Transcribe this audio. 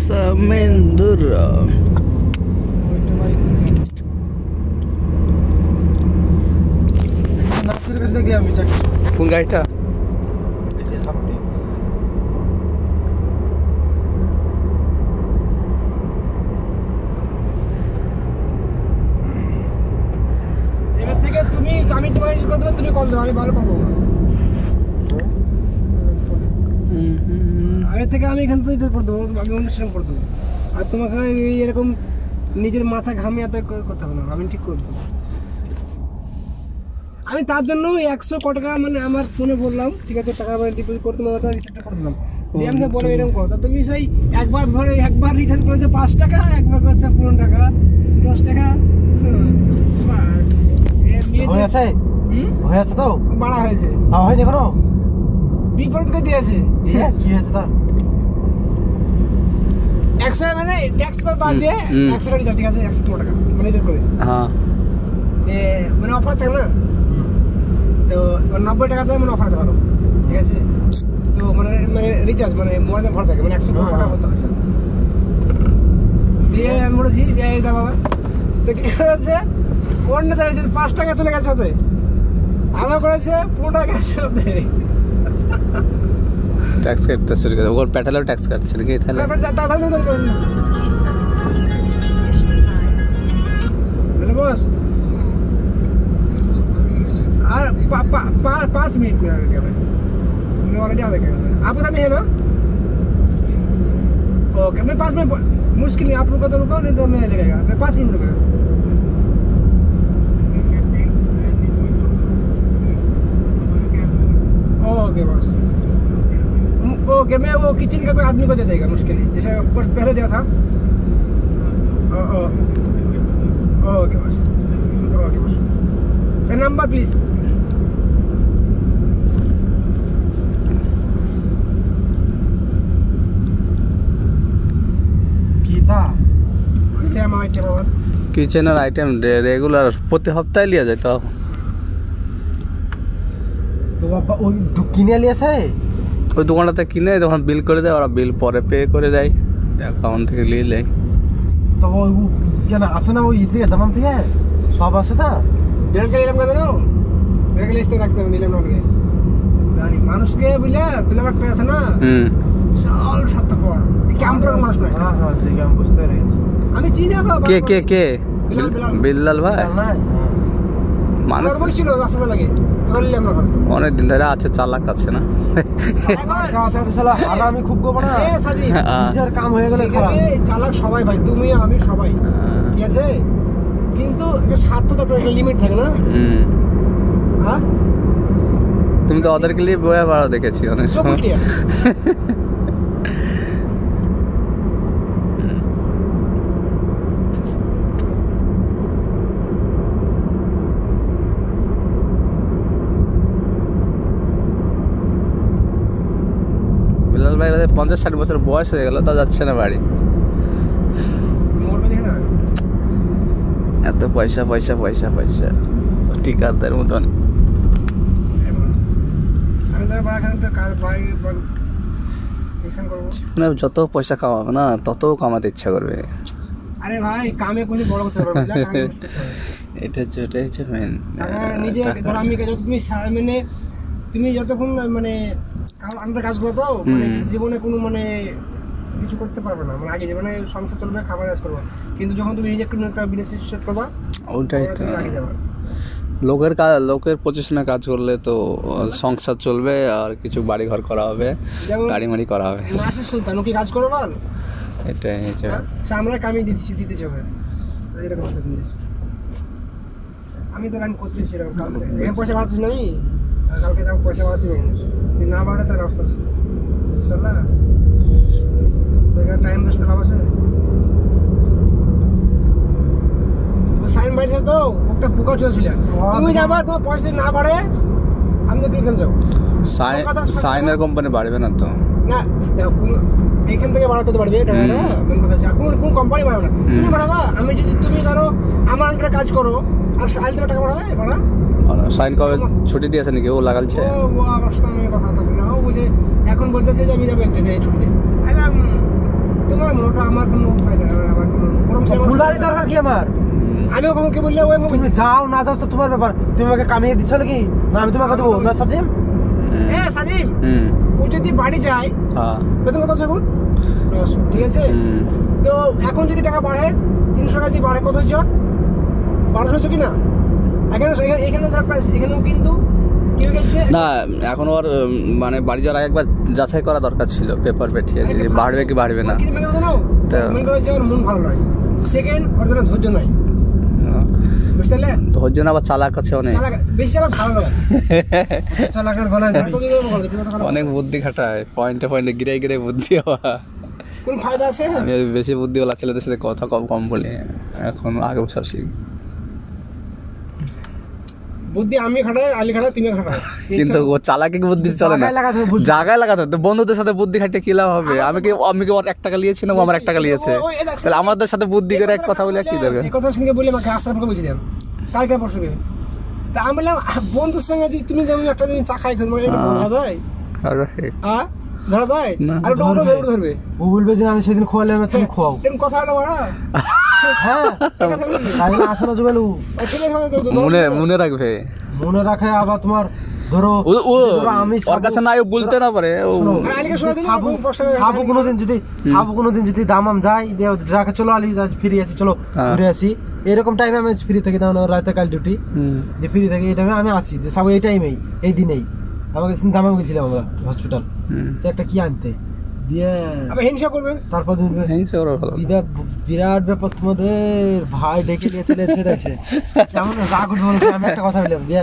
Samendra. কোন গাড়িটা? আমি তোমার ই করে দেবো, তুমি কল দাও, আমি ভালো করবো। আগের থেকে আমি এখান থেকে করে দেবো, আমি অনুষ্ঠান করে দেবো। আর তোমাকে এরকম নিজের মাথা ঘামিয়ে এত করতে হবে না, আমি ঠিক করে দেবো। আমি তার জন্য 100 টাকা মানে আমার ফোনে বললাম, ঠিক আছে, টাকা ডিপোজিট করতে আমার রিচার্জটা করে দিলাম। আমি বলে এরকম করো, তা তুমি সেই একবার রিচার্জ করেছে 5 টাকা, একবার করেছে 15 টাকা, 10 টাকা। হয়ে আছে তো বাড়া হয়েছে, তাও হয়নি এখনো, বিপরীত করে দিয়েছে। কি হয়েছে তা? 100 মানে ট্যাক্স বাদ দিয়ে 100 টাকা রিচার্জ, ঠিক আছে, 100 টাকা মানে রিচার্জ করে। হ্যাঁ, মানে অফার থাকে না, তো 90 টাকাতে মানে অফার আছে ভালো, ঠিক আছে। তো মানে রিচার্জ মানে মোবাইলে ভরা থাকে, মানে 100 টাকা করতে হবে রিচার্জ। দিয়ে আমি বলেছি যে এই দা বাবা, তো কি করেছে, অন্য হয়েছে 5 টাকা চলে গেছে ওতে, আমার করেছে 15 টাকা ওতে ট্যাক্স কাটতে শুরু করে। ওর পেট্রোলেও ট্যাক্স কাটছে নাকি? তাহলে বস और 5 मिनट में आ गया मैं ऑलरेडी आ गया। आप बता मैं है ना, ओके मैं 5 मिनट, मुश्किल नहीं, आप रुको तो रुको, नहीं तो मैं लगेगा, मैं 5 मिनट रुकेगा। ओके बस, ओके मैं वो किचन का कोई आदमी को दे देगा, मुश्किल नहीं, जैसे पहले दिया था। ओके बस, ओके बस, नंबर प्लीज। কিচেনের আইটেম রেগুলার প্রতি সপ্তাহে লিয়া যায় তো। বাবা ওই কিনে লিয়েছে, ওই দোকানটাতে কিনে যখন বিল করে দেয়, ওরা বিল পরে পে করে দেয়, অ্যাকাউন্ট থেকে নিয়ে নেয়। তো ওই কেন আসে না, ওই থেকে দাম থেকে সব আসে না। মানুষকে বুঝলে বিলে একটা আছে না, বিশাল স্বার্থপর, মানুষ নয়। বুঝতে পেরেছি, আমি চিনি কে বিল্লাল ভাই, মানুষ ছিল রাস্তা লাগে অনেক দিন ধরে আছে, চালাক আছে না। আমি খুব গোবো না, কাম হয়ে গেলে চালাক সবাই ভাই, তুমি আমি সবাই, ঠিক আছে, কিন্তু স্বার্থ তো একটা লিমিট থাকে না। হ্যাঁ, তুমি তো ওদেরকে নিয়ে বয়া বাড়া দেখেছি অনেক সময়। বিলাল ভাই 50-60 বছর বয়স হয়ে গেল, তা যাচ্ছে না বাড়ি। এত পয়সা পয়সা পয়সা পয়সা, টিকারদের মতন। যত পয়সা কামাবে না, তত কামাতে ইচ্ছা করবে। আরে ভাই, কামে কোনো বড় কথা হবে না, এটা হচ্ছে মেন। নিজে ধরো আমি মানে তুমি যতক্ষণ মানে আমরা কাজ করো, তো মানে জীবনে কোনো মানে কিছু করতে পারবে না, মানে আগে জীবনে সংসার চলবে, খাবার কাজ করবো, কিন্তু যখন তুমি নিজে কোনো একটা বিজনেস স্টার্ট করবা, ওটাই তো। আগে যাবা। লোকের পজিশনে কাজ করলে তো সংসার চলবে, আর কিছু বাড়ি ঘর করা হবে, গাড়ি মাড়ি করা হবে। নাসির সুলতান কি কাজ করো বল, এটাই হচ্ছে। আমরা কামিয়ে দিতে চাবে এরকম একটা জিনিস। আমি তো রান করতেছি এরকম, কালকে এখানে পয়সা বাড়াচ্ছি না, আমি কালকে যাবো পয়সা বাড়াচ্ছি না, বাড়ে তার ব্যবস্থা আছে, বুঝতে পারলা? টাইম ওয়েস্ট না আছে। সাইন বাইরে তো একটা পোকা চলছিল, তুমি যাবা, তোমার পয়সা না বাড়ে আমি তো কিনতে যাবো। সাইনের কোম্পানি বাড়বে না তো না, দেখো এখান থেকে বাড়াতে তো বাড়বে, কোন কোম্পানি বাড়াবে না, তুমি বাড়াবা। আমি যদি তুমি ধরো আমার আন্ডারে কাজ করো আর সাইল থেকে টাকা বাড়াবে, বাড়া সাইন কবে ছুটি দিয়েছে নাকি? ও লাগালছে, ও আমার সাথে আমি কথা বলি না, ও বুঝে এখন বলতেছে যে আমি যাবো একদিনে ছুটি দিয়ে। ওটা আমার কোনো ফায়দা আমার কোনো বরং বুলারি দরকার কি আমার? আমিও কখন কি বললে ওই তুমি যাও না যাও তো তোমার ব্যাপার, তুমি আমাকে কামিয়ে দিচ্ছ নাকি? না আমি তোমাকে দেবো না সাজিম। সাজিম ও যদি বাড়ি যায় বেতন কত আছে এখন? 900, ঠিক আছে? তো এখন যদি টাকা বাড়ে 300 টাকা যদি বাড়ে কত হচ্ছে? 1200 হচ্ছে কি না? এখানে ধর প্রাইস এখানেও কিন্তু কি হয়ে গেছে না, এখন ওর মানে বাড়ি যাওয়ার আগে একবার যাচাই করা দরকার ছিল পেপার পেঠিয়ে যে বাড়বে কি বাড়বে না। কি মেনে জানো? মনে করছে ওর মন ভালো নয়, সেকেন্ড ওর জন্য ধৈর্য নাই, বুঝতে পারলে? ধৈর্য না, আবার চালাক আছে অনেক, বেশি চালাক ভালো নয়। চালাকের গলায় অনেক বুদ্ধি খাটায়, পয়েন্টে পয়েন্টে গিরে গিরে বুদ্ধি হওয়া। কোন ফায়দা আছে? আমি বেশি বুদ্ধিওয়ালা ছেলেদের সাথে কথা কম বলি এখন, আগে বছর শিখি। বুদ্ধি আমি খাটাই, আলী খাটাই, তুমি খাটাই, কিন্তু ও চালাকি বুদ্ধি চলে না, জায়গায় লাগাতে হবে। বন্ধুদের সাথে বুদ্ধি খাটিয়ে কি লাভ হবে? আমি কি ওর 1 টাকা নিয়েছি না, ও আমার 1 টাকা নিয়েছে, তাহলে আমাদের সাথে বুদ্ধি করে এক কথা বলে কি দরকার? এই কথা শুনে বলি আমাকে আসার পর বুঝে দিলাম কালকে পরশু তা আমি বললাম বন্ধুর সঙ্গে যদি তুমি যেমন একটা দিন চা খাই খেতে এটা ধরা যায়? ধরা যায়? আর ওটা ধরবে, ও বলবে যে আমি সেদিন খোয়ালাম তুমি খোয়াও, এরকম কথা হলো বড়। হ্যাঁ আসে না জুবেলু, মনে রাখবে, মনে রাখে। আবার তোমার ধরো আমি ওর কাছে নাই বলতে না পারে, সাবু কোনোদিন যদি দামাম যাই রাখে চলো আলি ফিরে আসি, চলো ঘুরে আসি, এরকম টাইমে আমি ফ্রি থাকি, তখন রাতে কাল ডিউটি যে ফ্রি থাকি, এই টাইমে আমি আসি যে সাবু এই টাইমেই এই দিনেই আমাকে দামাম গেছিলাম আমরা হসপিটাল, সে একটা কি আনতে দিয়ে হিংসা করবে, তারপর বিরাট ব্যাপার তোমাদের ভাই ডেকে নিয়ে চলে এসেছে, কেমন রাগ উঠবে। আমি একটা কথা বললাম দিয়ে